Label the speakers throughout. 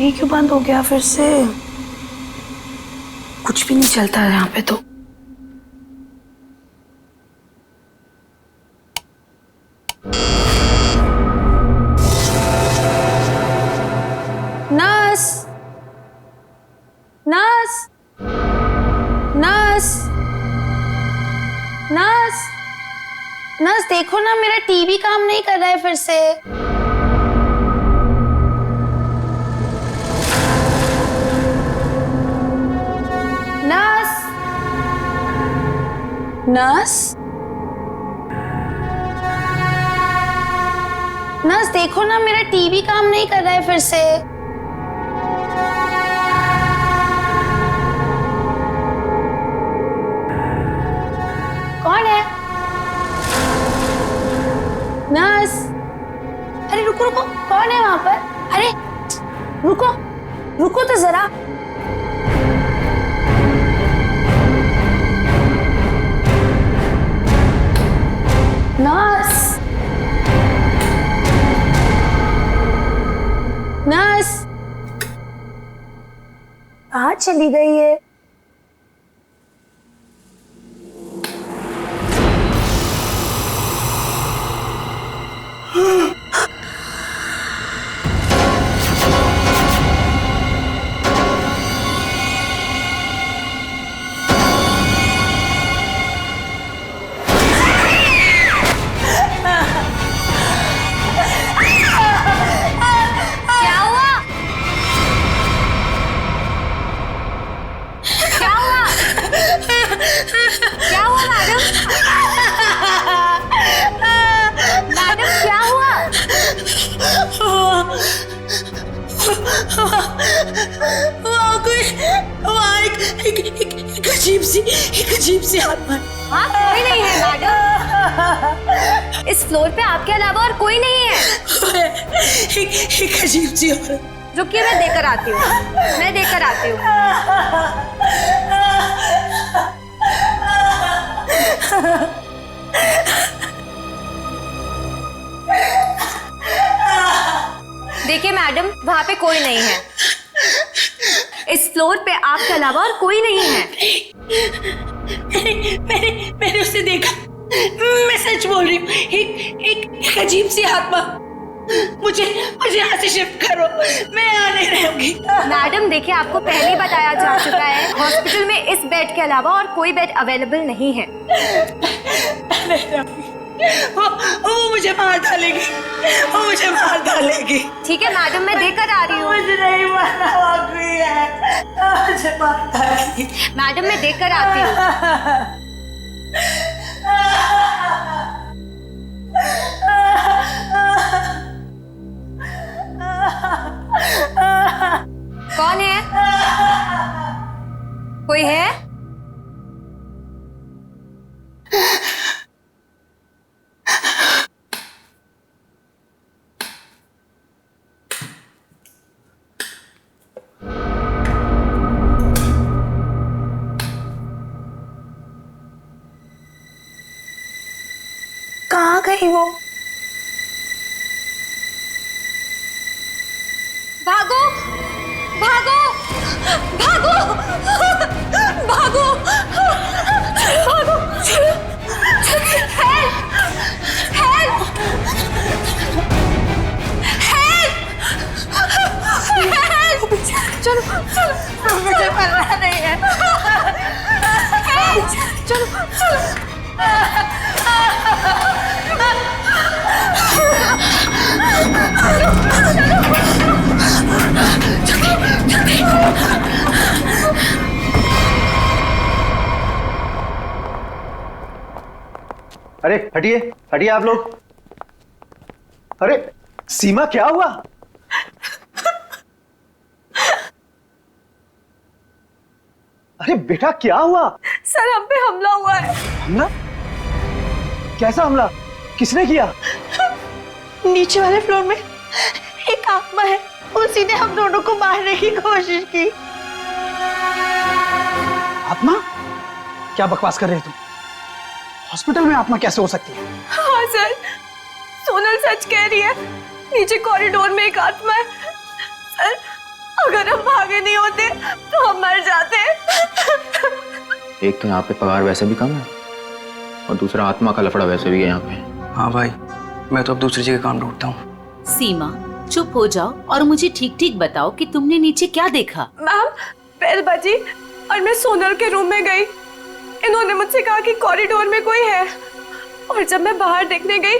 Speaker 1: ये क्यों बंद हो गया फिर से? कुछ भी नहीं चलता है यहाँ पे तो। Nurse, nurse, nurse, nurse, nurse देखो ना, मेरा टीवी काम नहीं कर रहा है फिर से। नर्स, नर्स, नर्स देखो ना, मेरा टीवी काम नहीं कर रहा है फिर से। कौन है? नर्स, अरे रुको रुको, कौन है वहां पर? अरे रुको, रुको तो जरा। नर्स, नर्स कहाँ चली गई है? एक अजीब सी आत्मा।
Speaker 2: हाँ, कोई नहीं है मैडम। इस फ्लोर पे आपके अलावा और कोई नहीं है।
Speaker 1: एक अजीब सी औरत।
Speaker 2: रुकिए, मैं देकर आती हूँ, मैं देकर आती हूँ। देखिए मैडम, वहाँ पे कोई नहीं है। इस फ्लोर पे आपके अलावा और कोई नहीं है।
Speaker 1: मैंने उसे देखा, मैं सच बोल रही हूँ। एक अजीब सी आत्मा। मुझे यहाँ से शिफ्ट करो, मैं यहाँ नहीं रहूंगी।
Speaker 2: मैडम देखिए, आपको पहले ही बताया जा चुका है, हॉस्पिटल में इस बेड के अलावा और कोई बेड अवेलेबल नहीं है।
Speaker 1: वो मुझे मार डालेगी, वो मुझे मार डालेगी।
Speaker 2: ठीक है मैडम, मैं देकर आ रही हूँ।
Speaker 1: मुझे नहीं मारना, मुझे मार डालेगी।
Speaker 2: मैडम मैं देकर आती हूँ। कौन है? कोई है?
Speaker 1: कहाँ गई वो?
Speaker 2: भागो, भागो, भागो, भागो, भागो, हेल्प, हेल्प, हेल्प, चलो, चलो,
Speaker 1: मुझे मरना नहीं है।
Speaker 2: चलो, चलो।
Speaker 3: अरे हटिए, हटिए आप लोग। अरे सीमा, क्या हुआ? अरे बेटा, क्या हुआ?
Speaker 2: सर, हम पे हमला हुआ है।
Speaker 3: हमला? कैसा हमला? किसने किया?
Speaker 1: नीचे वाले फ्लोर में एक आत्मा है, उसी ने हम दोनों को मारने की कोशिश की।
Speaker 3: आत्मा? क्या बकवास कर रहे तुम? हॉस्पिटल में आत्मा कैसे हो सकती है?
Speaker 2: हाँ सर, सोनल सच कह रही है। नीचे कॉरिडोर में एक आत्मा है। सर, अगर हम भागे नहीं होते तो हम मर जाते।
Speaker 4: एक तो यहाँ पे पगार वैसे भी कम है और दूसरा आत्मा का लफड़ा वैसे भी है यहाँ पे।
Speaker 5: हाँ भाई, मैं तो अब दूसरी जगह काम ढूंढता हूँ।
Speaker 6: सीमा चुप हो जाओ और मुझे ठीक ठीक बताओ कि तुमने नीचे क्या देखा।
Speaker 2: मैम बेल बजी और मैं सोनल के रूम में गई। इन्होंने मुझसे कहा कि कॉरिडोर में कोई है, और जब मैं बाहर देखने गई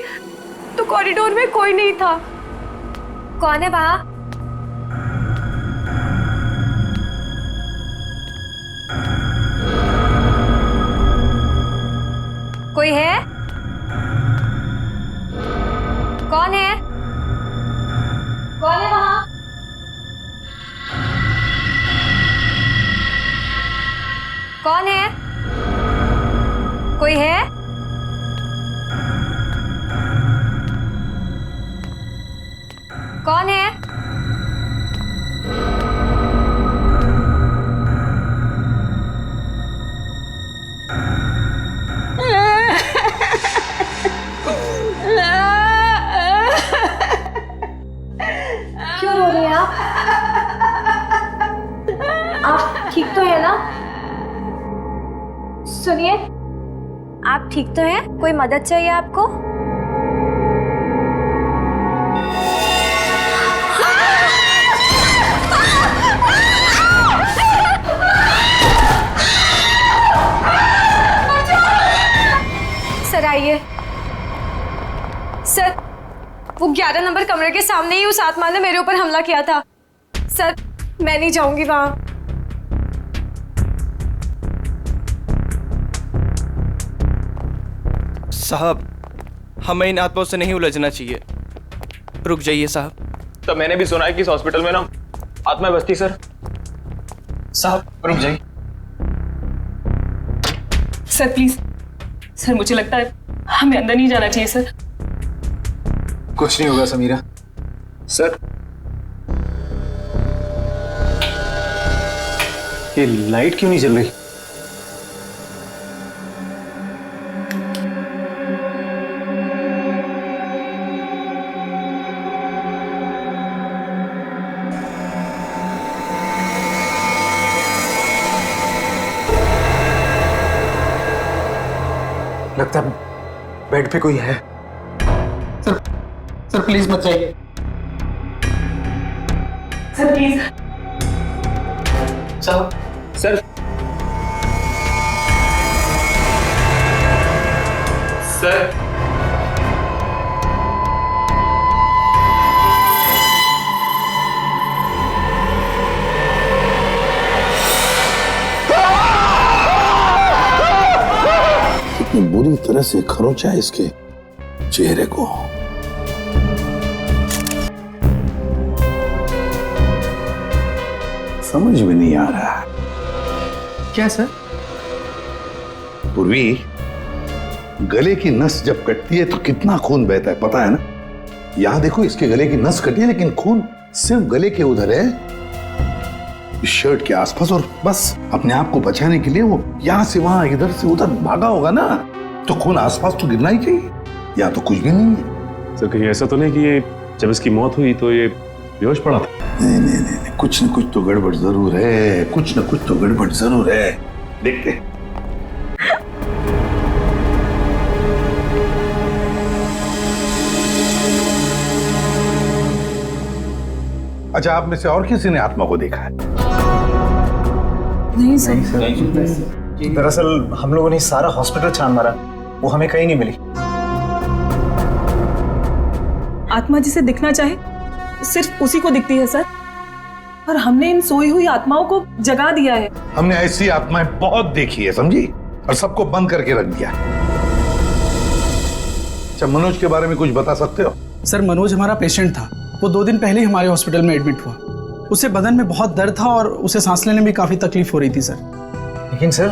Speaker 2: तो कॉरिडोर में कोई नहीं था। कौन है वहाँ? कोई है? कौन है? कौन है वहाँ? कौन है? कोई है? कौन है? क्यों रो रही हैं आप? आप ठीक तो है ना? सुनिए, आप ठीक तो हैं? कोई मदद चाहिए आपको? सर आइए। सर, वो 11 नंबर कमरे के सामने ही उस आत्मा ने मेरे ऊपर हमला किया था। सर, मैं नहीं जाऊंगी वहां।
Speaker 5: साहब, हमें इन आत्माओं से नहीं उलझना चाहिए। रुक जाइए साहब।
Speaker 4: तो मैंने भी सुना है कि इस हॉस्पिटल में ना आत्मा बसती सर।
Speaker 5: साहब रुक जाइए।
Speaker 7: सर प्लीज, सर मुझे लगता है हमें अंदर नहीं जाना चाहिए सर।
Speaker 3: कुछ नहीं होगा समीरा।
Speaker 5: सर,
Speaker 3: ये लाइट क्यों नहीं जल रही? लगता है बेड पे कोई है।
Speaker 5: सर प्लीज मत जाइए।
Speaker 7: Sir please.
Speaker 5: साहब,
Speaker 4: सर सर
Speaker 8: कितनी बुरी तरह से खरोंचा है इसके चेहरे को। समझ में नहीं आ रहा।
Speaker 5: क्या सर?
Speaker 8: पूर्वी, गले की नस जब कटती है तो कितना खून बहता है पता है ना? यहां देखो, इसके गले की नस कटी है लेकिन खून सिर्फ गले के उधर है, इस शर्ट के आसपास, और बस अपने आप को बचाने के लिए वो यहां से वहां इधर से उधर भागा होगा ना, तो खून आसपास तो गिरना ही चाहिए। या तो कुछ भी नहीं है।
Speaker 9: सर कहीं ऐसा तो नहीं कि ये जब इसकी मौत हुई तो ये बेहोश पड़ा था?
Speaker 8: नहीं नहीं नहीं, कुछ न कुछ तो गड़बड़ जरूर है, कुछ न कुछ तो गड़बड़ जरूर है। देखते हैं। अच्छा, आप में से और किसी ने आत्मा को देखा है?
Speaker 7: नहीं सर।
Speaker 3: दरअसल हम लोगों ने सारा हॉस्पिटल छान मारा, वो हमें कहीं नहीं मिली।
Speaker 7: आत्मा जिसे दिखना चाहे सिर्फ उसी को दिखती है सर, और हमने इन सोई हुई आत्माओं को जगा दिया है।
Speaker 8: हमने ऐसी आत्माएं बहुत देखी है, समझी, और सबको बंद करके रख दिया। अच्छा, मनोज के बारे में कुछ बता सकते हो?
Speaker 10: सर, मनोज हमारा पेशेंट था। वो 2 दिन पहले ही हमारे हॉस्पिटल में एडमिट हुआ। उसे बदन में बहुत दर्द था और उसे सांस लेने में काफी तकलीफ हो रही थी सर।
Speaker 3: लेकिन सर,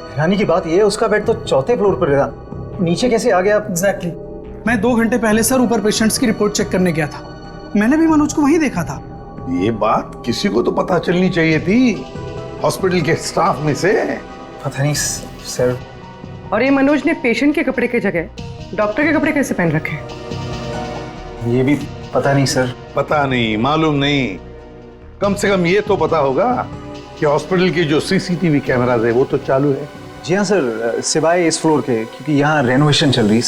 Speaker 3: हैरानी की बात यह है, उसका बेड तो 4थे फ्लोर पर था, नीचे कैसे आ गया?
Speaker 10: एग्जैक्टली। मैं 2 घंटे पहले सर ऊपर पेशेंट्स की रिपोर्ट चेक करने गया था। मैंने भी मनोज को वहीं देखा था।
Speaker 8: ये बात किसी को तो पता चलनी चाहिए थी, हॉस्पिटल के स्टाफ में से।
Speaker 3: पता नहीं सर।
Speaker 11: और ये मनोज ने पेशेंट के कपड़े की जगह डॉक्टर के कपड़े कैसे पहन रखे?
Speaker 3: ये भी पता नहीं सर।
Speaker 8: पता नहीं, मालूम नहीं, कम से कम ये तो पता होगा कि हॉस्पिटल की जो सीसीटीवी कैमराज है वो तो चालू है।
Speaker 3: जी हाँ सर, सिवाय इस फ्लोर के, क्योंकि यहाँ रेनोवेशन चल रही है।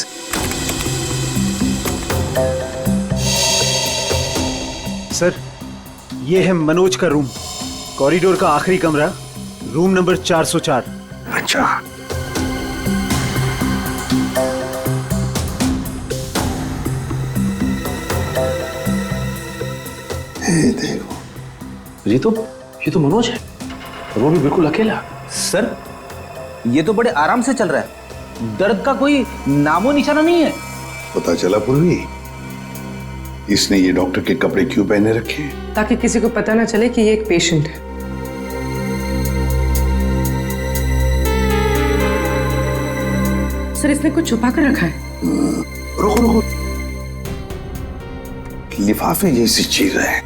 Speaker 3: सर, ये है मनोज का रूम, कॉरिडोर का आखिरी कमरा, रूम नंबर 404।
Speaker 8: अच्छा, देखो
Speaker 9: ये तो मनोज है, और वो भी बिल्कुल अकेला।
Speaker 12: सर, ये तो बड़े आराम से चल रहा है, दर्द का कोई नामो निशाना नहीं है।
Speaker 8: पता चला पूर्वी, इसने ये डॉक्टर के कपड़े क्यों पहने रखे हैं?
Speaker 11: ताकि किसी को पता ना चले कि ये एक पेशेंट है। सर, इसने कुछ छुपा कर रखा है।
Speaker 8: रुको, लिफाफे जैसी चीज है,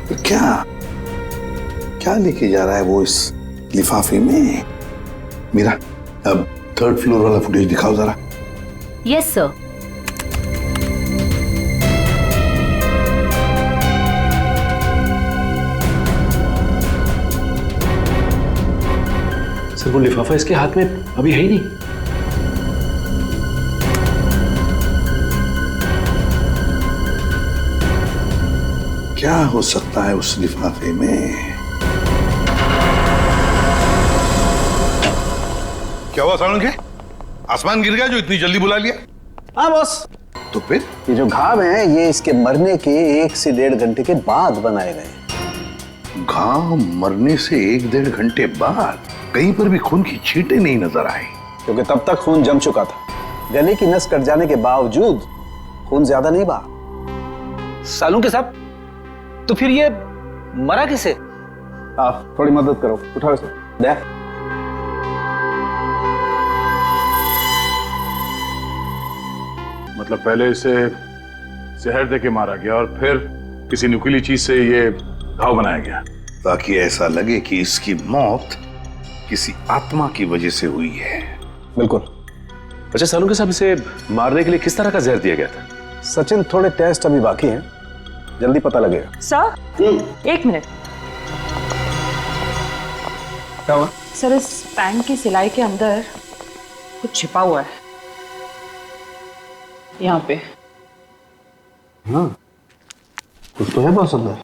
Speaker 8: तो क्या लेके जा रहा है वो इस लिफाफे में? मीरा, अब 3rd फ्लोर वाला फुटेज दिखाओ जरा।
Speaker 6: Yes sir.
Speaker 9: सर, वो लिफाफा इसके हाथ में अभी है ही नहीं।
Speaker 8: क्या हो सकता है उस लिफाफे में? क्या हुआ सालुंखे? आसमान गिर गया जो इतनी जल्दी बुला लिया?
Speaker 12: हाँ बॉस।
Speaker 8: तो फिर
Speaker 12: ये जो घाव हैं, ये इसके मरने के 1 से 1.5 घंटे के बाद बनाए गए।
Speaker 8: घाव मरने से 1-1.5 घंटे बाद? कहीं पर भी खून की छींटें नहीं नजर आई।
Speaker 12: क्योंकि तब तक खून जम चुका था। गले की नस कट जाने के बावजूद खून ज्यादा नहीं बहा।
Speaker 13: सालुंखे साहब, तो फिर ये मरा किसे?
Speaker 12: आप थोड़ी मदद करो, उठाओ इसे। दे।
Speaker 9: मतलब पहले इसे जहर देके मारा गया और फिर किसी नुकीली चीज से ये घाव बनाया गया,
Speaker 8: ताकि ऐसा लगे कि इसकी मौत किसी आत्मा की वजह से हुई है।
Speaker 12: बिल्कुल।
Speaker 9: अच्छा सालुंखे साहब, इसे मारने के लिए किस तरह का जहर दिया गया था?
Speaker 12: सचिन, थोड़े टेस्ट अभी बाकी हैं, जल्दी पता लगेगा।
Speaker 2: Sir, 1 minute.
Speaker 12: क्या हुआ?
Speaker 2: सर, इस पैंट की सिलाई के अंदर कुछ छिपा हुआ है, यहाँ पे।
Speaker 12: हाँ, कुछ तो है बॉस अंदर।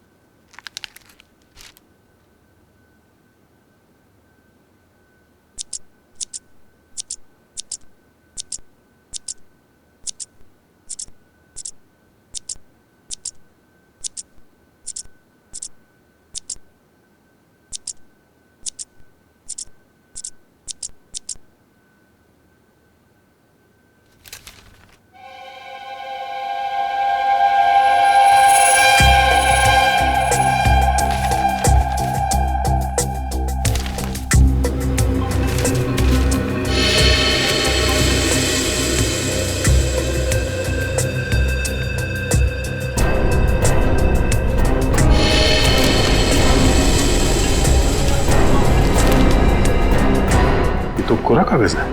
Speaker 9: तो कोरा कागज है।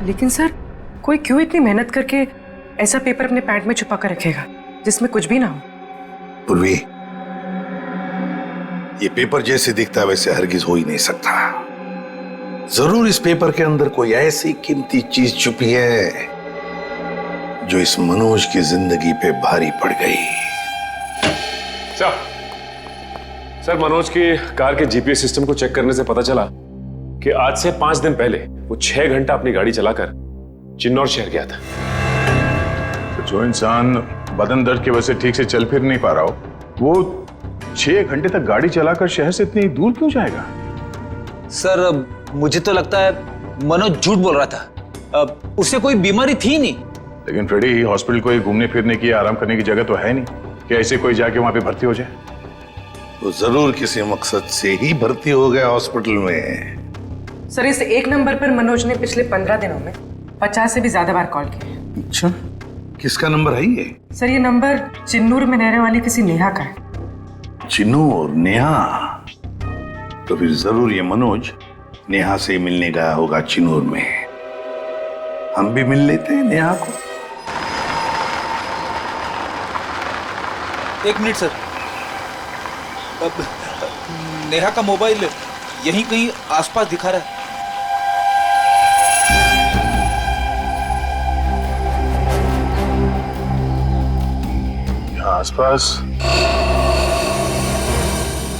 Speaker 11: लेकिन सर, कोई क्यों इतनी मेहनत करके ऐसा पेपर अपने पैंट में छुपा कर रखेगा जिसमें कुछ भी ना हो?
Speaker 8: पूर्वी, ये पेपर जैसे दिखता है वैसे हरगिज हो ही नहीं सकता। जरूर इस पेपर के अंदर कोई ऐसी कीमती चीज छुपी है जो इस मनोज की जिंदगी पे भारी पड़ गई।
Speaker 9: सर, मनोज की कार के जीपीएस सिस्टम को चेक करने से पता चला कि आज से 5 दिन पहले वो 6 घंटा अपनी गाड़ी चलाकर चिन्नौर शहर गया था। तो जो इंसान बदन दर्द की वजह से ठीक से चल फिर नहीं पा रहा हो, वो 6 घंटे तक गाड़ी चलाकर शहर से इतनी दूर क्यों जाएगा?
Speaker 13: सर, मुझे तो लगता है मनोज झूठ बोल रहा था। उसे कोई बीमारी थी नहीं।
Speaker 9: लेकिन फ्रेडी, हॉस्पिटल कोई घूमने फिरने की, आराम करने की जगह तो है नहीं कि ऐसे कोई जाके वहां पे भर्ती हो जाए।
Speaker 8: तो जरूर किसी मकसद से ही भर्ती हो गया हॉस्पिटल में।
Speaker 11: सर, इस 1 नंबर पर मनोज ने पिछले 15 दिनों में 50 से भी ज्यादा बार कॉल किया।
Speaker 8: अच्छा, किसका नंबर है ये?
Speaker 11: सर, ये नंबर चिन्नूर में रहने वाली किसी नेहा का है।
Speaker 8: चिन्नूर? नेहा? तो फिर जरूर ये मनोज नेहा से मिलने गया होगा चिन्नूर में। हम भी मिल लेते हैं नेहा को।
Speaker 13: 1 मिनट सर। नेहा का मोबाइल यहीं कहीं आसपास दिखा रहा है।
Speaker 8: यहाँ आसपास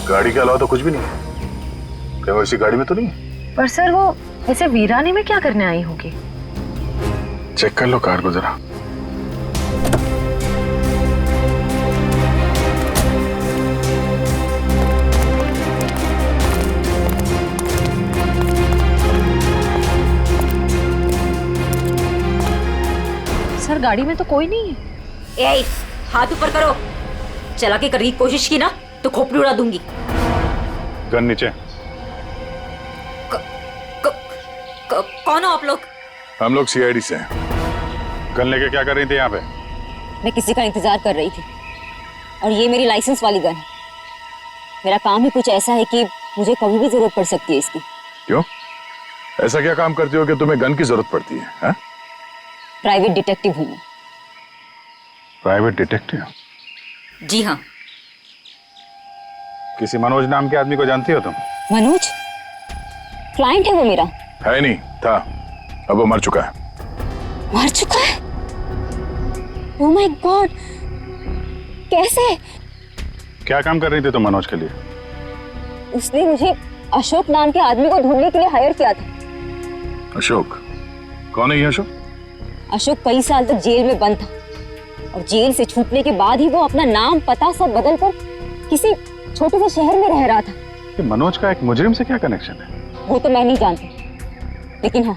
Speaker 8: गाड़ी के अलावा तो कुछ भी नहीं है। कहीं वो इसी गाड़ी में तो नहीं है?
Speaker 2: पर सर वो ऐसे वीरानी में क्या करने आई होगी?
Speaker 8: चेक कर लो कार को जरा।
Speaker 2: सर गाड़ी में तो कोई नहीं है।
Speaker 6: ए, हाथ ऊपर करो। चला के करने की कोशिश की ना तो खोपड़ी उड़ा दूंगी।
Speaker 8: गन नीचे।
Speaker 6: कौन हो आप लोग?
Speaker 8: हम लोग सीआईडी से हैं। गन लेके क्या कर रही थी यहाँ पे?
Speaker 14: मैं किसी का इंतजार कर रही थी और ये मेरी लाइसेंस वाली गन है। मेरा काम ही कुछ ऐसा है कि मुझे कभी भी जरूरत पड़ सकती है इसकी।
Speaker 8: क्यों? ऐसा क्या काम करती हो कि तुम्हें गन की जरूरत पड़ती है? हा?
Speaker 14: प्राइवेट डिटेक्टिव हूँ मैं।
Speaker 8: Private detective?
Speaker 14: जी हाँ।
Speaker 8: किसी मनोज नाम के आदमी को जानती हो तुम?
Speaker 14: मनोज? क्लाइंट है वो मेरा।
Speaker 8: है नहीं, था। अब वो मर चुका है।
Speaker 14: मर चुका है? ओह माय गॉड, कैसे?
Speaker 8: क्या काम कर रही थी तुम मनोज के लिए?
Speaker 14: उसने मुझे अशोक नाम के आदमी को ढूंढने के लिए हायर किया था।
Speaker 8: अशोक? कौन है ये अशोक?
Speaker 14: अशोक कई साल तक जेल में बंद था और जेल से छूटने के बाद ही वो अपना नाम पता सब बदल कर किसी छोटे से शहर में रह रहा था।
Speaker 8: ये मनोज का एक मुजरिम से क्या कनेक्शन है?
Speaker 14: वो तो मैं नहीं जानती, लेकिन हाँ,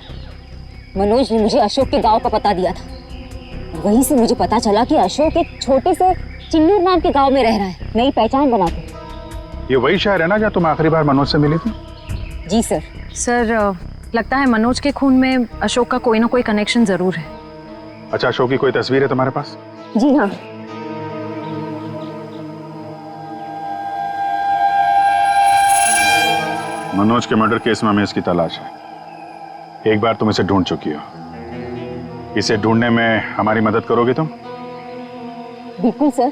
Speaker 14: मनोज ने मुझे अशोक के गांव का पता दिया था। वहीं से मुझे पता चला कि अशोक एक छोटे से चिन्नूर नाम के गांव में रह रहा है, नई पहचान बना के।
Speaker 8: ये वही शहर है ना जहाँ तुम आखिरी बार मनोज से मिली थी?
Speaker 14: जी सर।
Speaker 2: सर लगता है मनोज के खून में अशोक का कोई ना कोई कनेक्शन जरूर है।
Speaker 8: अच्छा, अशोक की कोई तस्वीर है तुम्हारे पास?
Speaker 14: जी हाँ।
Speaker 8: मनोज के मर्डर केस में हमें इसकी तलाश है। एक बार तुम इसे ढूंढ चुकी हो। इसे ढूंढने में हमारी मदद करोगे तुम?
Speaker 14: बिल्कुल सर,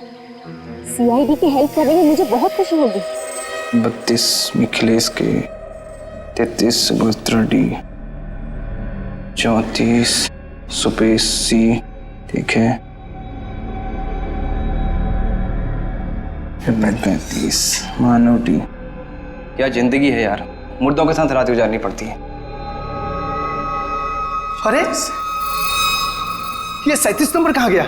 Speaker 14: सीआईडी की हेल्प करने में मुझे बहुत खुशी होगी।
Speaker 13: 32 मिखिलेश के, 33 सुभद्रा डी, 34 सुपेश सी, ठीक है, 35 मानव डी। क्या जिंदगी है यार, मुर्दों के साथ रात गुजारनी पड़ती है।
Speaker 10: अरे ये 37 नंबर कहाँ गया?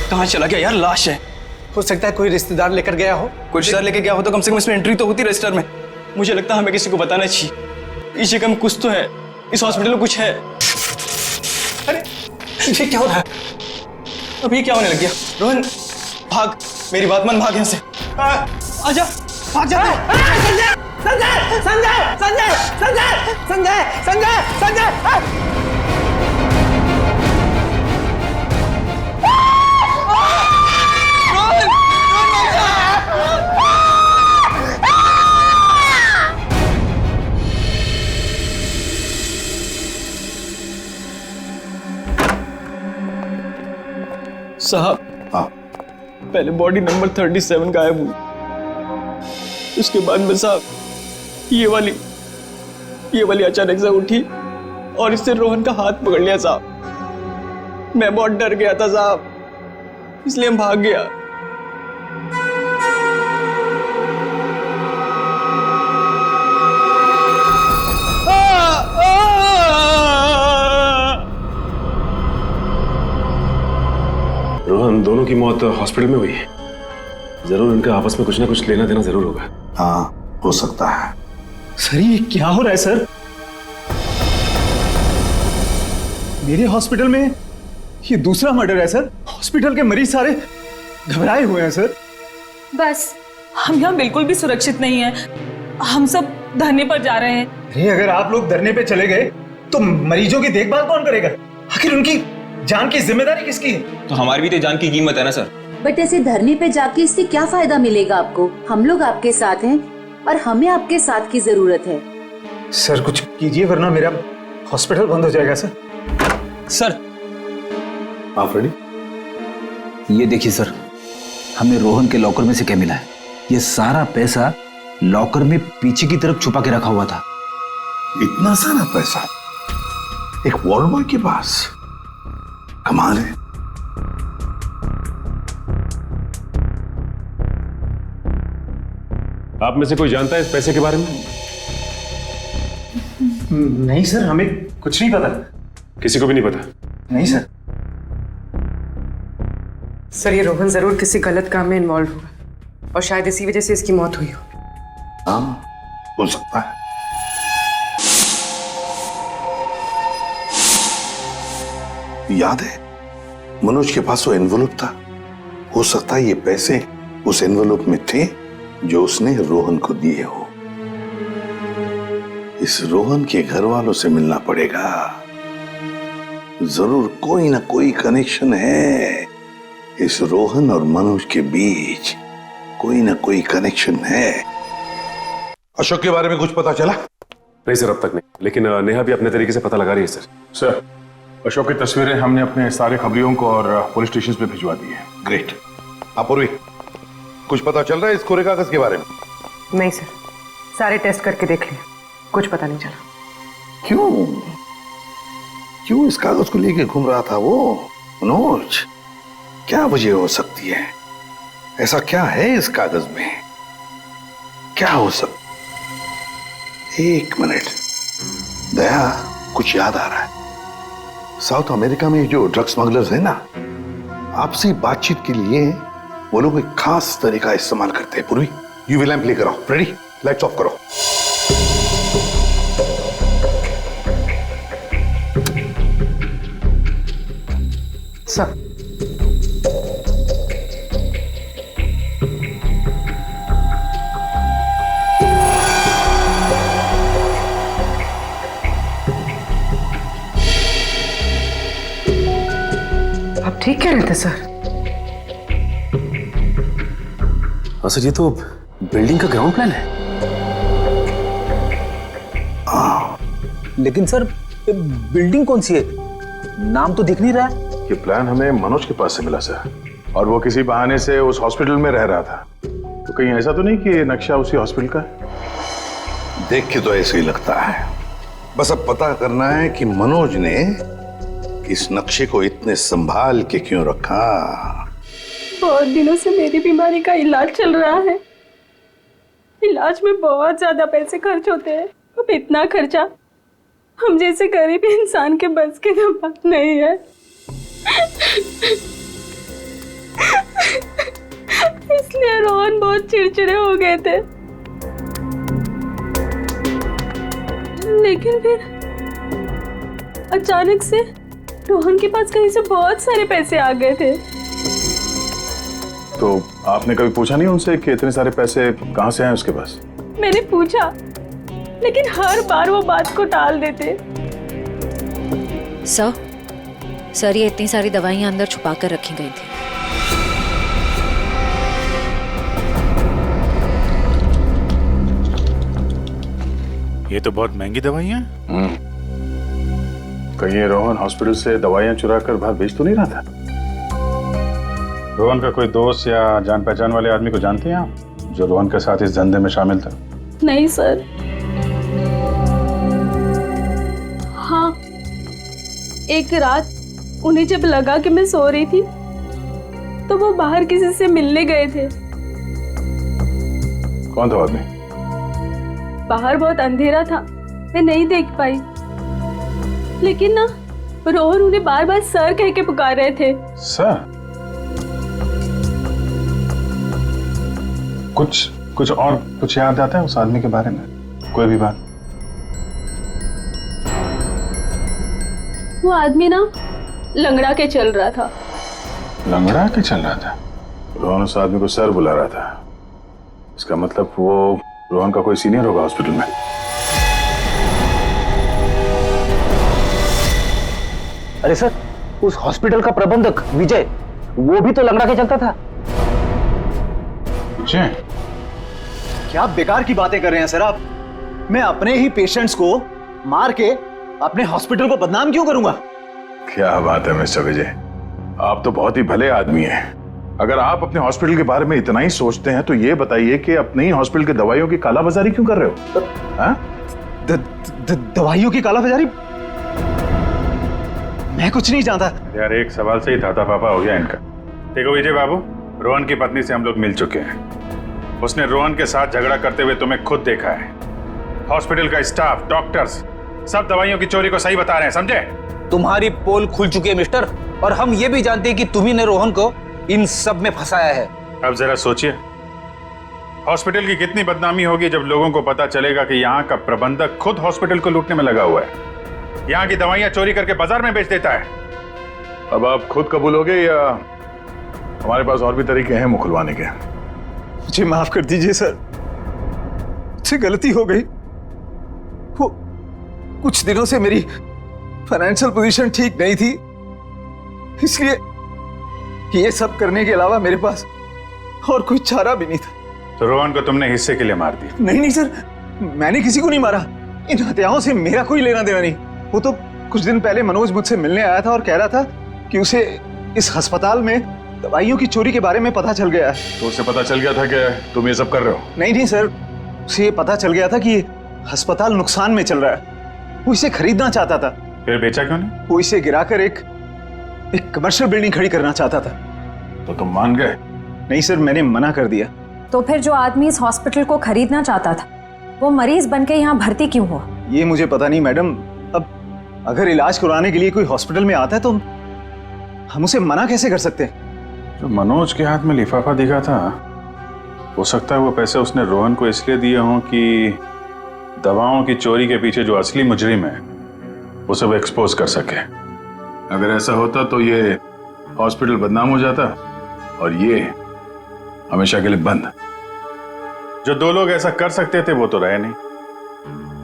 Speaker 13: कहाँ चला गया यार? लाश है।
Speaker 10: हो सकता है कोई रिश्तेदार लेकर गया हो।
Speaker 13: कोई रिश्तेदार लेके गया हो तो कम से कम इसमें एंट्री तो होती रजिस्टर में। मुझे लगता है हमें किसी को बताना चाहिए। इस जगह में कुछ तो है, इस हॉस्पिटल में कुछ है। अरे ये क्या हो रहा है? अब ये क्या होने लग गया? रोहन भाग, मेरी बात मान, भाग यहाँ से। आजा, भाग जा।
Speaker 10: संजय संजय संजय संजय संजय संजय संजय संजय।
Speaker 5: साहब, हाँ, पहले बॉडी नंबर 37 गायब हुई, उसके बाद में साहब ये वाली अचानक से उठी और इससे रोहन का हाथ पकड़ लिया साहब। मैं बहुत डर गया था साहब, इसलिए हम भाग गया।
Speaker 9: रोहन, दोनों की मौत हॉस्पिटल में हुई है। जरूर इनका आपस में कुछ ना कुछ लेना देना जरूर होगा।
Speaker 8: हाँ, हो सकता है।
Speaker 3: सर ये क्या हो रहा है सर? मेरे हॉस्पिटल में ये दूसरा मर्डर है सर। हॉस्पिटल के मरीज सारे घबराए हुए हैं सर।
Speaker 7: बस हम यहाँ बिल्कुल भी सुरक्षित नहीं है। हम सब धरने पर जा रहे हैं।
Speaker 3: अरे अगर आप लोग धरने पे चले गए तो मरीजों की देखभाल कौन करेगा? आखिर उनकी जान की जिम्मेदारी किसकी है?
Speaker 13: तो हमारी भी तो जान की कीमत है ना सर।
Speaker 6: बट ऐसे धरने पे जाके इससे क्या फायदा मिलेगा आपको? हम लोग आपके साथ हैं और हमें आपके साथ की जरूरत है।
Speaker 3: सर कुछ कीजिए वरना मेरा हॉस्पिटल बंद हो जाएगा सर।
Speaker 13: सर
Speaker 8: आप रेडी?
Speaker 13: ये देखिए सर, हमें रोहन के लॉकर में से क्या मिला है।
Speaker 12: ये सारा पैसा लॉकर में पीछे की तरफ छुपा के रखा हुआ था।
Speaker 8: इतना सारा पैसा एक वॉर्ड बॉय के पास? कमाल है।
Speaker 9: आप में से कोई जानता है इस पैसे के बारे में?
Speaker 3: नहीं सर, हमें कुछ नहीं पता।
Speaker 9: किसी को भी नहीं पता?
Speaker 3: नहीं सर।
Speaker 11: सर ये रोहन जरूर किसी गलत काम में इन्वॉल्व होगा और शायद इसी वजह से इसकी मौत हुई हो।
Speaker 8: हाँ, हो सकता है। याद है मनोज के पास वो एनवेलप था। हो सकता है ये पैसे उस एनवेलप में थे जो उसने रोहन को दिए हो। इस रोहन के घर वालों से मिलना पड़ेगा। जरूर कोई ना कोई कनेक्शन है इस रोहन और मनोज के बीच। कोई ना कोई कनेक्शन है। अशोक के बारे में कुछ पता चला?
Speaker 9: नहीं सर, अब तक नहीं, लेकिन नेहा भी अपने तरीके से पता लगा रही है सर।
Speaker 15: सर, अशोक की तस्वीरें हमने अपने सारे खबरियों को और पुलिस स्टेशन पे भिजवा दी है।
Speaker 8: ग्रेट। अपूर्वी, कुछ पता चल रहा है इस कोरे कागज के बारे में?
Speaker 11: नहीं सर, सारे टेस्ट करके देख लिए, कुछ पता नहीं चला।
Speaker 8: क्यों इस कागज को लेके घूम रहा था वो मनोज? क्या वजह हो सकती है? ऐसा क्या है इस कागज में? क्या हो सकता? एक मिनट दया, कुछ याद आ रहा है। साउथ अमेरिका में जो ड्रग स्मगलर्स है ना, आपसी बातचीत के लिए वो लोग एक खास तरीका इस्तेमाल करते हैं। पूर्वी, यूवी लैंप लेकर आओ। रेडी? लाइट्स ऑफ करो।
Speaker 11: सर आप ठीक कह रहे थे सर।
Speaker 9: हाँ सर, ये तो बिल्डिंग का ग्राउंड प्लान है।
Speaker 12: लेकिन सर बिल्डिंग कौन सी है? नाम तो दिख नहीं रहा है।
Speaker 15: ये प्लान हमें मनोज के पास से मिला सर, और वो किसी बहाने से उस हॉस्पिटल में रह रहा था। तो कहीं ऐसा तो नहीं कि ये नक्शा उसी हॉस्पिटल का है?
Speaker 8: देख के तो ऐसे ही लगता है। बस अब पता करना है कि मनोज ने इस नक्शे को इतने संभाल के क्यों रखा।
Speaker 2: बहुत दिनों से मेरी बीमारी का इलाज चल रहा है। इलाज में बहुत ज्यादा पैसे खर्च होते हैं। अब इतना खर्चा हम जैसे गरीब इंसान के बस की तो बात नहीं है। इसलिए रोहन बहुत चिड़चिड़े हो गए थे। लेकिन फिर अचानक से रोहन के पास कहीं से बहुत सारे पैसे आ गए थे।
Speaker 15: तो आपने कभी पूछा नहीं उनसे कि इतने सारे पैसे कहां से आए उसके पास?
Speaker 2: मैंने पूछा, लेकिन हर बार वो बात को टाल देते।
Speaker 14: सर ये इतनी सारी दवाइयां अंदर छुपा कर रखी गई थी।
Speaker 15: ये तो बहुत महंगी दवाइयां हैं। कहीं ये रोहन हॉस्पिटल से दवाइयां चुरा कर बाहर बेच तो नहीं रहा था? रोहन का कोई दोस्त या जान पहचान वाले आदमी को जानते हैं आप, जो रोहन के साथ इस धंधे में शामिल था?
Speaker 2: नहीं सर। हाँ, एक रात उन्हें जब लगा कि मैं सो रही थी तो वो बाहर किसी से मिलने गए थे।
Speaker 15: कौन था आदमी?
Speaker 2: बाहर बहुत अंधेरा था, मैं नहीं देख पाई। लेकिन ना, रोहन उन्हें बार बार सर कह के पुकार रहे थे।
Speaker 15: सर? कुछ और कुछ याद आता है उस आदमी के बारे में? कोई भी बात?
Speaker 2: वो आदमी ना लंगड़ा के चल रहा था।
Speaker 15: लंगड़ा के चल रहा था? रोहन उस आदमी को सर बुला रहा था। इसका मतलब वो रोहन का कोई सीनियर होगा हॉस्पिटल में।
Speaker 12: अरे सर, उस हॉस्पिटल का प्रबंधक विजय, वो भी तो लंगड़ा के चलता था।
Speaker 15: विजय?
Speaker 3: क्या बेकार की बातें कर रहे हैं सर आप? मैं अपने ही पेशेंट्स को मार के अपने हॉस्पिटल को बदनाम क्यों करूंगा?
Speaker 15: क्या बात है मिस्टर विजय, आप तो बहुत ही भले आदमी हैं। अगर आप अपने हॉस्पिटल के बारे में इतना ही सोचते हैं तो ये बताइए कि अपने ही हॉस्पिटल के दवाइयों की कालाबाजारी क्यों कर रहे हो? हाँ?
Speaker 3: दवाइयों की कालाबाजारी? मैं कुछ नहीं जानता
Speaker 15: यार। एक सवाल से ही धाता पापा हो गया इनका। देखो विजय बाबू, रोहन की पत्नी से हम लोग मिल चुके हैं। उसने रोहन के साथ झगड़ा करते हुए तुम्हें खुद देखा है। हॉस्पिटल का स्टाफ, डॉक्टर्स सब दवाइयों की चोरी को सही बता रहे हैं, समझे?
Speaker 12: तुम्हारी पोल खुल चुकी है मिस्टर, और हम ये भी जानते हैं कि तुम्ही ने रोहन को इन सब में फंसाया है।
Speaker 15: अब जरा सोचिए, हॉस्पिटल की कितनी बदनामी होगी जब लोगों को पता चलेगा कि यहाँ का प्रबंधक खुद हॉस्पिटल को लूटने में लगा हुआ है, यहाँ की दवाइयां चोरी करके बाजार में बेच देता है। अब आप खुद कबूलोगे या हमारे पास और भी तरीके हैं मुंह खुलवाने के?
Speaker 3: मुझे माफ कर दीजिए सर, मुझसे गलती हो गई। वो कुछ दिनों से मेरी फाइनेंशियल पोजीशन ठीक नहीं थी, इसलिए ये सब करने के अलावा मेरे पास और कोई चारा भी नहीं था।
Speaker 15: तो रोहन को तुमने हिस्से के लिए मार दिया?
Speaker 3: नहीं सर, मैंने किसी को नहीं मारा। इन हत्याओं से मेरा कोई लेना देना नहीं। वो तो कुछ दिन पहले मनोज मुझसे मिलने आया था और कह रहा था कि उसे इस अस्पताल में दवाइयों की चोरी के बारे में पता चल गया है।
Speaker 15: तो उसे पता चल गया था कि तुम ये सब कर रहे हो?
Speaker 3: नहीं सर, उसे ये पता चल गया था कि अस्पताल नुकसान में चल रहा है। वो इसे खरीदना चाहता था।
Speaker 15: फिर बेचा क्यों नहीं?
Speaker 3: वो इसे गिराकर एक कमर्शियल बिल्डिंग खड़ी करना चाहता था।
Speaker 15: तो तुम मान गए?
Speaker 3: नहीं सर, मैंने मना कर दिया।
Speaker 16: तो फिर जो आदमी इस हॉस्पिटल को खरीदना चाहता था वो मरीज बनके यहाँ भर्ती क्यों हुआ?
Speaker 3: ये मुझे पता नहीं मैडम। अब अगर इलाज करवाने के लिए कोई हॉस्पिटल में आता है तो हम उसे मना कैसे कर सकते हैं?
Speaker 15: जो मनोज के हाथ में लिफाफा दिखा था, हो सकता है वो पैसे उसने रोहन को इसलिए दिए हों कि दवाओं की चोरी के पीछे जो असली मुजरिम है उसे वो एक्सपोज कर सके। अगर ऐसा होता तो ये हॉस्पिटल बदनाम हो जाता और ये हमेशा के लिए बंद। जो दो लोग ऐसा कर सकते थे वो तो रहे नहीं।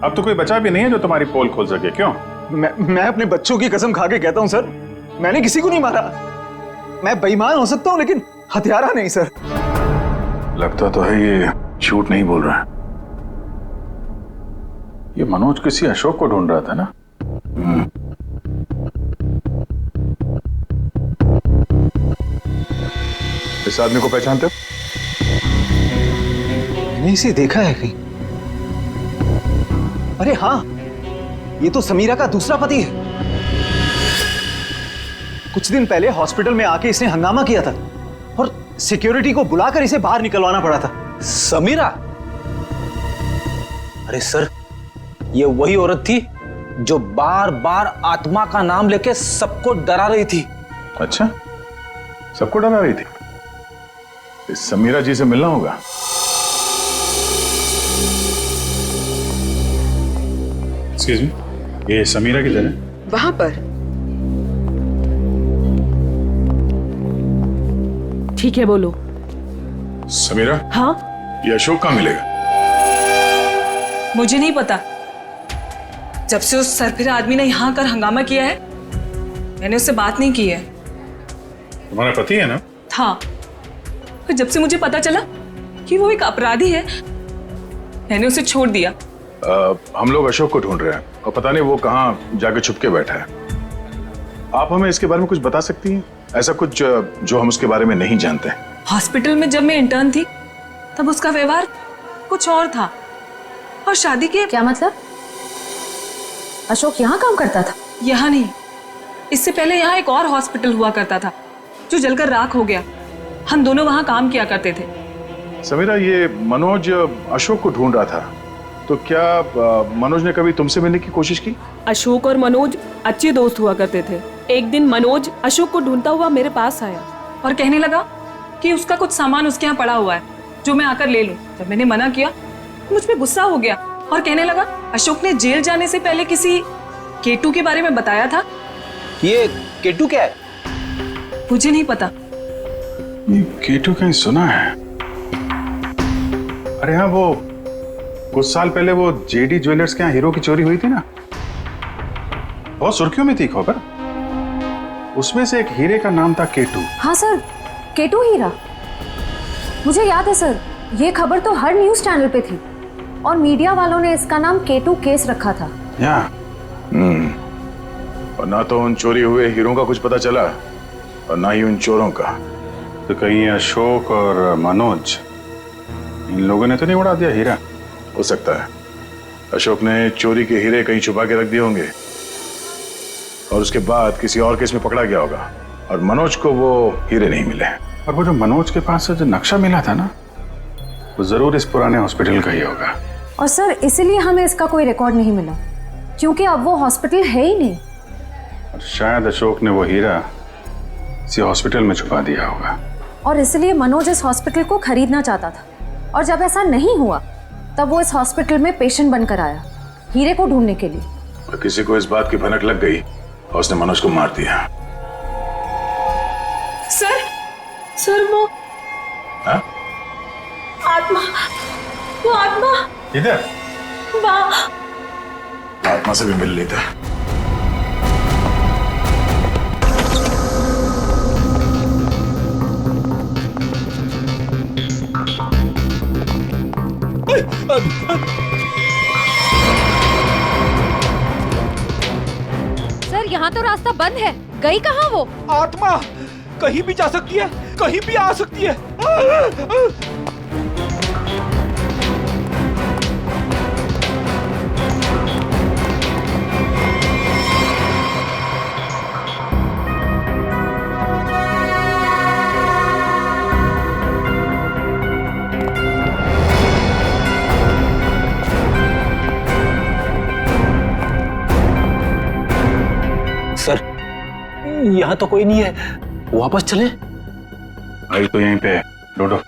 Speaker 15: अब तो कोई बचा भी नहीं है जो तुम्हारी पोल खोल सके। क्यों?
Speaker 3: मैं अपने बच्चों की कसम खा के कहता हूं सर, मैंने किसी को नहीं मारा। मैं बेईमान हो सकता हूं लेकिन हत्यारा नहीं सर।
Speaker 15: लगता तो है ये झूठ नहीं बोल रहा है। ये मनोज किसी अशोक को ढूंढ रहा था ना? इस आदमी को पहचानते हो?
Speaker 3: मैंने इसे देखा है कहीं। अरे हाँ, ये तो समीरा का दूसरा पति है। कुछ दिन पहले हॉस्पिटल में आके इसने हंगामा किया था और सिक्योरिटी को बुलाकर इसे बाहर निकलवाना पड़ा था।
Speaker 12: समीरा? अरे सर, ये वही औरत थी जो बार बार आत्मा का नाम लेके सबको डरा रही थी।
Speaker 15: अच्छा, सबको डरा रही थी? इस समीरा जी से मिलना होगा। एक्सक्यूज मी, ये समीरा किधर है?
Speaker 11: वहां पर। ठीक है, बोलो।
Speaker 15: समीरा?
Speaker 7: हाँ?
Speaker 15: ये अशोक कहाँ मिलेगा?
Speaker 7: मुझे नहीं पता। जब से उस सरफिरा आदमी ने यहाँ कर हंगामा किया है मैंने उससे बात नहीं की है।
Speaker 15: तुम्हारा पति है ना?
Speaker 7: था, फिर जब से मुझे पता चला कि वो एक अपराधी है मैंने उसे छोड़ दिया।
Speaker 15: हम लोग अशोक को ढूंढ रहे हैं और पता नहीं वो कहाँ जाके छुप के बैठा है। आप हमें इसके बारे में कुछ बता सकती हैं? ऐसा कुछ जो हम उसके बारे में नहीं जानते हैं।
Speaker 7: हॉस्पिटल में जब मैं इंटर्न थी तब उसका व्यवहार कुछ और था, और शादी के।
Speaker 16: क्या मतलब? अशोक यहाँ काम करता था?
Speaker 7: यहाँ नहीं, इससे पहले यहाँ एक और हॉस्पिटल हुआ करता था जो जलकर राख हो गया। हम दोनों वहाँ काम किया करते थे।
Speaker 15: समीरा, ये मनोज अशोक को ढूंढ रहा था, तो क्या मनोज ने कभी तुमसे मिलने की कोशिश की?
Speaker 17: अशोक और मनोज अच्छे दोस्त हुआ करते थे। एक दिन मनोज अशोक को ढूंढता हुआ मेरे पास आया
Speaker 7: और कहने लगा कि उसका कुछ सामान उसके यहाँ पड़ा हुआ है जो मैं आकर ले लूं। जब मैंने मना किया मुझ पे गुस्सा हो गया और कहने लगा अशोक ने जेल जाने से पहले किसी केटू के बारे में बताया था।
Speaker 12: ये केटू क्या है?
Speaker 7: मुझे नहीं पता।
Speaker 15: ये केटू कहीं सुना है। अरे हाँ, वो कुछ साल पहले वो जेडी ज्वेलर्स के यहाँ हीरो की चोरी हुई थी ना, बहुत सुर्खियों में थी खबर। उसमें से एक हीरे का नाम था केटू।
Speaker 16: हाँ सर, केटू हीरा। मुझे याद है सर, ये खबर तो हर न्यूज चैनल पे थी और मीडिया वालों ने इसका नाम केटू केस रखा था।
Speaker 15: और ना तो उन चोरी हुए हीरों का कुछ पता चला और ना ही उन चोरों का। तो कहीं ये अशोक और मनोज, इन लोगों ने तो नहीं उड़ा दिया हीरा?
Speaker 8: हो सकता है अशोक ने चोरी के हीरे कहीं छुपा के रख दिए होंगे और उसके बाद किसी और केस में पकड़ा गया होगा और मनोज को वो हीरे नहीं मिले।
Speaker 15: और वो जो मनोज के पास से जो नक्शा मिला था ना, वो जरूर इस पुराने हॉस्पिटल का ही होगा।
Speaker 16: और सर इसीलिए हमें इसका कोई रिकॉर्ड नहीं मिला, क्योंकि अब वो हॉस्पिटल है ही नहीं।
Speaker 15: और शायद अशोक ने वो हीरा इसी हॉस्पिटल में छुपा दिया होगा।
Speaker 16: और इसलिए मनोज इस हॉस्पिटल को खरीदना चाहता था, और जब ऐसा नहीं हुआ तब वो इस हॉस्पिटल में पेशेंट बनकर आया हीरे को ढूंढने के लिए।
Speaker 8: और किसी को इस बात की भनक लग गई और उसने मनोज को मार दिया।
Speaker 1: सर वो
Speaker 8: हाँ?
Speaker 1: आत्मा, वो आत्मा
Speaker 8: इधर
Speaker 1: वहाँ
Speaker 8: आत्मा से भी मिल लेता।
Speaker 16: सर यहाँ तो रास्ता बंद है, गई कहाँ वो?
Speaker 3: आत्मा कहीं भी जा सकती है, कहीं भी आ सकती है।
Speaker 13: सर यहाँ तो कोई नहीं है, वापस चले?
Speaker 15: आई तो यहीं पे है, लूटो।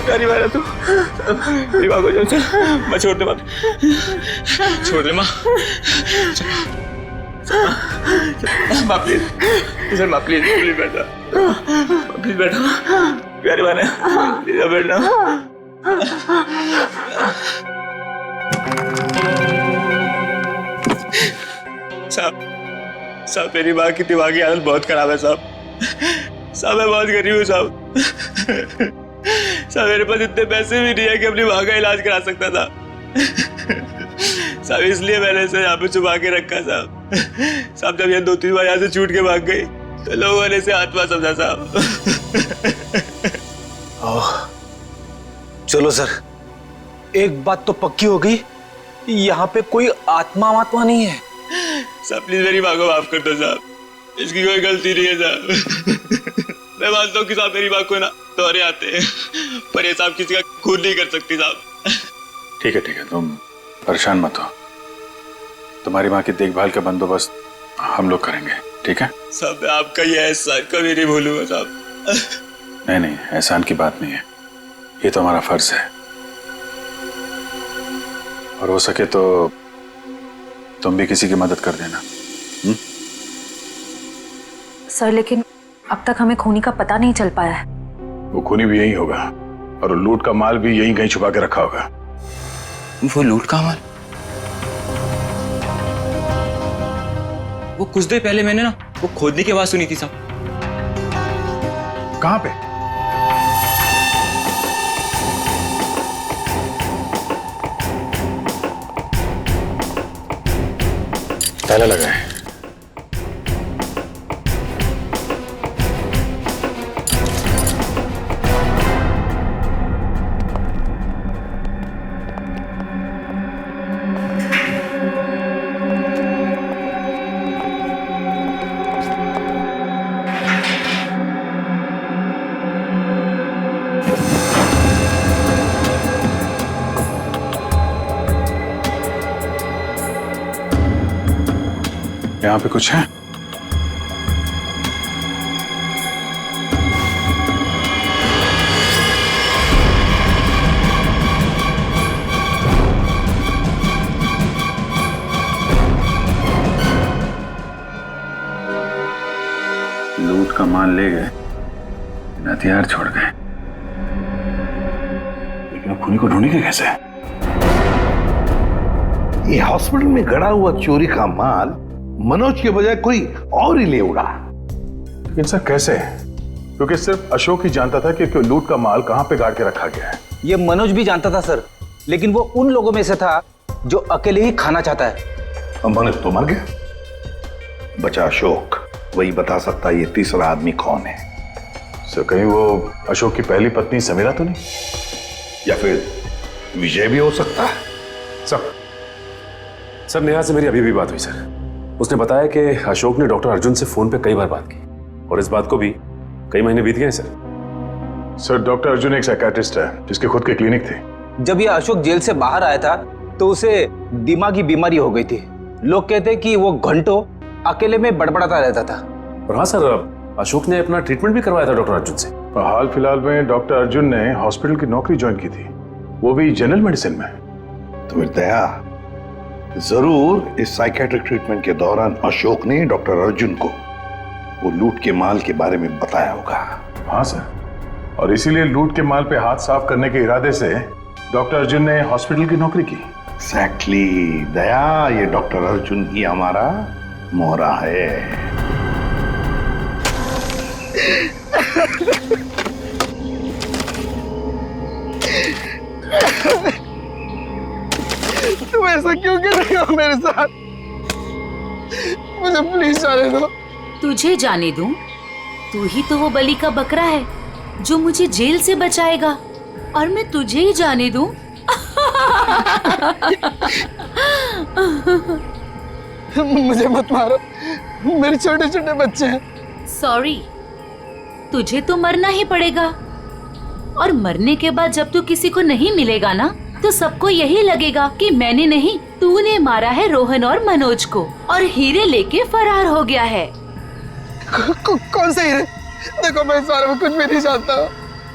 Speaker 13: प्यारी बात है तू, मेरी माँ को चल, मैं छोड़ दे, मत छोड़ दे माँ, माँ प्लीज, सर माँ प्लीज, प्लीज बैठा, प्लीज बैठो, प्यारी बात है, प्लीज बैठना। साहब मेरी माँ की दिमागी हालत बहुत खराब है साहब, मैं बहुत गरीब हूँ साहब, मेरे पास इतने पैसे भी नहीं है कि अपनी माँ का इलाज करा सकता था साहब, इसलिए मैंने इसे यहाँ पे छुपा के रखा साहब। जब ये 2-3 बार यहाँ से छूट के भाग गई तो लोगों ने इसे आत्मा समझा साहब।
Speaker 12: चलो सर, एक बात तो पक्की हो गई, यहाँ पे कोई आत्मा नहीं है।
Speaker 13: साहब प्लीज मेरी माँ को माफ कर दो साहब, इसकी कोई गलती नहीं है साहब। मैं मानता हूँ कि साहब मेरी माँ को ना दौरे आते हैं, पर ये साहब किसी का खून नहीं कर सकती साहब।
Speaker 15: ठीक है, तुम परेशान मत हो, तुम्हारी माँ की देखभाल का बंदोबस्त हम लोग करेंगे, ठीक है?
Speaker 13: साहब मैं आपका ये एहसान कभी नहीं भूलूंगा साहब।
Speaker 15: नहीं, एहसान की बात नहीं है, ये तो हमारा फर्ज है, और हो सके तो तुम भी किसी की मदद कर देना।
Speaker 16: सर लेकिन अब तक हमें खूनी का पता नहीं चल पाया है।
Speaker 8: वो खूनी भी यही होगा और लूट का माल भी यहीं कहीं छुपा के रखा होगा।
Speaker 13: वो लूट का माल? वो कुछ देर पहले मैंने ना वो खोदने की आवाज सुनी थी साहब।
Speaker 8: कहां पे?
Speaker 15: ताला लगा है। यहाँ पे कुछ है? का माल ले गए, हथियार छोड़ गए, लेकिन अब खूनी को ढूंढेंगे कैसे?
Speaker 8: ये हॉस्पिटल में गड़ा हुआ चोरी का माल मनोज के बजाय कोई और ही ले उड़ा।
Speaker 15: लेकिन सर कैसे? क्योंकि सिर्फ अशोक ही जानता था कि लूट का माल कहां पे गाड़ के रखा गया है।
Speaker 12: ये मनोज भी जानता था सर, लेकिन वो उन लोगों में से था जो अकेले ही खाना चाहता है।
Speaker 8: मनोज तो मर गया, बचा अशोक। वही बता सकता है ये तीसरा आदमी कौन है।
Speaker 15: सर कहीं वो अशोक की पहली पत्नी समीरा तो नहीं?
Speaker 8: या फिर विजय भी हो सकता है।
Speaker 9: सर नेहा से मेरी अभी भी बात हुई सर। उसने बताया कि अशोक ने डॉक्टर अर्जुन से फोन पे कई बार बात की और इस बात को भी कई महीने बीत गए सर।
Speaker 15: डॉक्टर अर्जुन एक साइकियाट्रिस्ट है जिसके खुद के क्लिनिक थे।
Speaker 12: जब ये अशोक जेल से बाहर आया था तो उसे दिमागी बीमारी हो गई थी। लोग कहते कि वो घंटों अकेले में बड़बड़ाता रहता था।
Speaker 9: और हाँ सर, अशोक ने अपना ट्रीटमेंट भी करवाया था डॉक्टर अर्जुन से।
Speaker 15: हाल फिलहाल में डॉक्टर अर्जुन ने हॉस्पिटल की नौकरी ज्वाइन की थी, वो भी जनरल मेडिसिन में।
Speaker 8: तो फिर दया जरूर इस साइकियाट्रिक ट्रीटमेंट के दौरान अशोक ने डॉक्टर अर्जुन को वो लूट के माल के बारे में बताया होगा।
Speaker 15: हाँ सर, और इसीलिए लूट के माल पे हाथ साफ करने के इरादे से डॉक्टर अर्जुन ने हॉस्पिटल की नौकरी की।
Speaker 8: एग्जैक्टली दया, ये डॉक्टर अर्जुन ही हमारा मोहरा है।
Speaker 13: तुम ऐसा क्यों कर रही हो मेरे साथ? मुझे प्लीज जाने दो।
Speaker 6: तुझे जाने दूं? तू ही तो वो बलि का बकरा है जो मुझे जेल से बचाएगा, और मैं तुझे ही जाने दूं?
Speaker 13: मुझे मत मारो, मेरे छोटे छोटे बच्चे हैं।
Speaker 6: सॉरी, तुझे तो मरना ही पड़ेगा, और मरने के बाद जब तू किसी को नहीं मिलेगा ना, तो सबको यही लगेगा कि मैंने नहीं, तूने मारा है रोहन और मनोज को, और हीरे लेके फरार हो गया है।
Speaker 13: कौन से हीरे? देखो मैं इस बारे में कुछ भी नहीं जानता।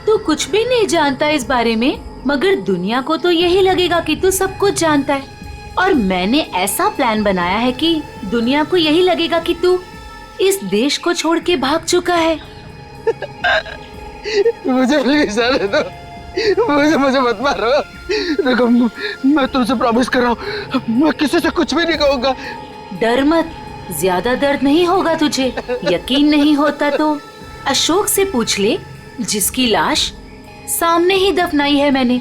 Speaker 6: तू कुछ भी नहीं जानता इस बारे में, मगर दुनिया को तो यही लगेगा कि तू सब कुछ जानता है। और मैंने ऐसा प्लान बनाया है कि दुनिया को यही लगेगा कि तू इस देश को छोड़ के भाग चुका है।
Speaker 13: मुझे प्लीज जाने दो, मुझे मत मारो। देखो मैं तुमसे प्रॉमिस कर रहा हूँ, मैं किसी से कुछ भी नहीं कहूँगा।
Speaker 6: डर मत, ज्यादा दर्द नहीं होगा तुझे। यकीन नहीं होता तो अशोक से पूछ ले, जिसकी लाश सामने ही दफनाई है मैंने।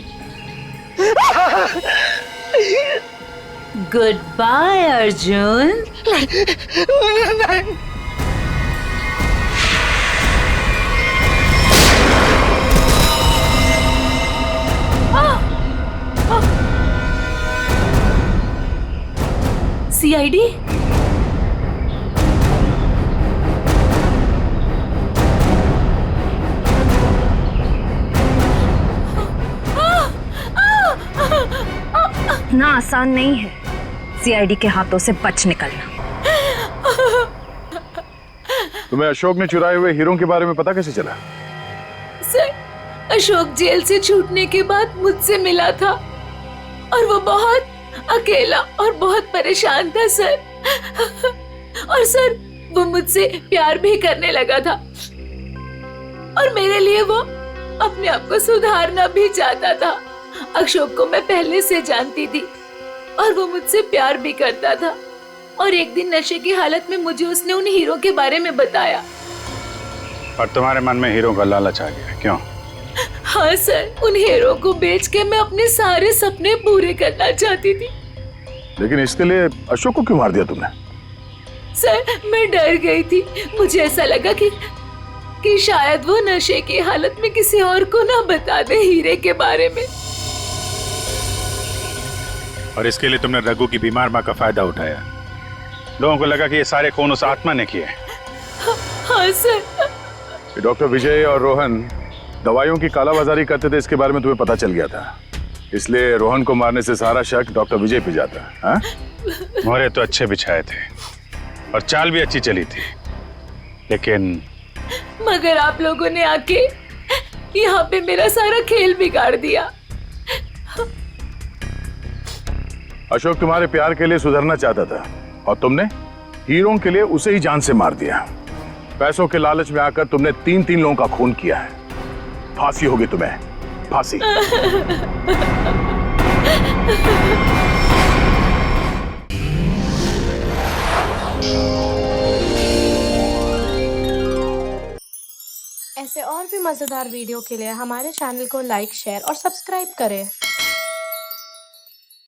Speaker 6: Goodbye Arjun. सीआईडी?
Speaker 16: इतना आसान नहीं है सीआईडी के हाथों से बच निकलना।
Speaker 15: तुम्हें अशोक ने चुराए हुए हीरों के बारे में पता कैसे चला?
Speaker 2: सर, अशोक जेल से छूटने के बाद मुझसे मिला था, और वो बहुत अकेला और बहुत परेशान था सर। और सर वो मुझसे प्यार भी करने लगा था, और मेरे लिए वो अपने आप को सुधारना भी चाहता था। अशोक को मैं पहले से जानती थी, और वो मुझसे प्यार भी करता था। और एक दिन नशे की हालत में मुझे उसने उन हीरो के बारे में बताया।
Speaker 15: और तुम्हारे मन में हीरो का लालच आ गया, क्यों?
Speaker 2: हाँ सर, उन हीरो को बेच के मैं अपने सारे सपने पूरे करना चाहती थी।
Speaker 15: लेकिन इसके लिए अशोक को क्यों मार दिया तुमने?
Speaker 2: सर मैं डर गई थी। मुझे ऐसा लगा कि शायद वो नशे की हालत में किसी और को ना बता दे हीरे के बारे में।
Speaker 15: और इसके लिए तुमने रघु की बीमार माँ का फायदा उठाया। लोगों को लगा कि ये सारे खून उस आत्मा ने किए।
Speaker 2: हाँ सर।
Speaker 15: डॉक्टर विजय और रोहन दवाइयों की कालाबाजारी करते थे, इसके बारे में तुम्हें पता चल गया था, इसलिए रोहन को मारने से सारा शक डॉक्टर विजय पे जाता। हाँ? मोहरे तो अच्छे बिछाए थे और चाल भी अच्छी चली थी, लेकिन
Speaker 2: मगर आप लोगों ने आके यहाँ पे मेरा सारा खेल बिगाड़ दिया।
Speaker 15: अशोक तुम्हारे प्यार के लिए सुधरना चाहता था, और तुमने हीरों के लिए उसे ही जान से मार दिया।
Speaker 8: पैसों के लालच में आकर तुमने 3 लोगों का खून किया है। फांसी होगी तुम्हें, फांसी।
Speaker 2: ऐसे और भी मजेदार वीडियो के लिए हमारे चैनल को लाइक, शेयर और सब्सक्राइब करें।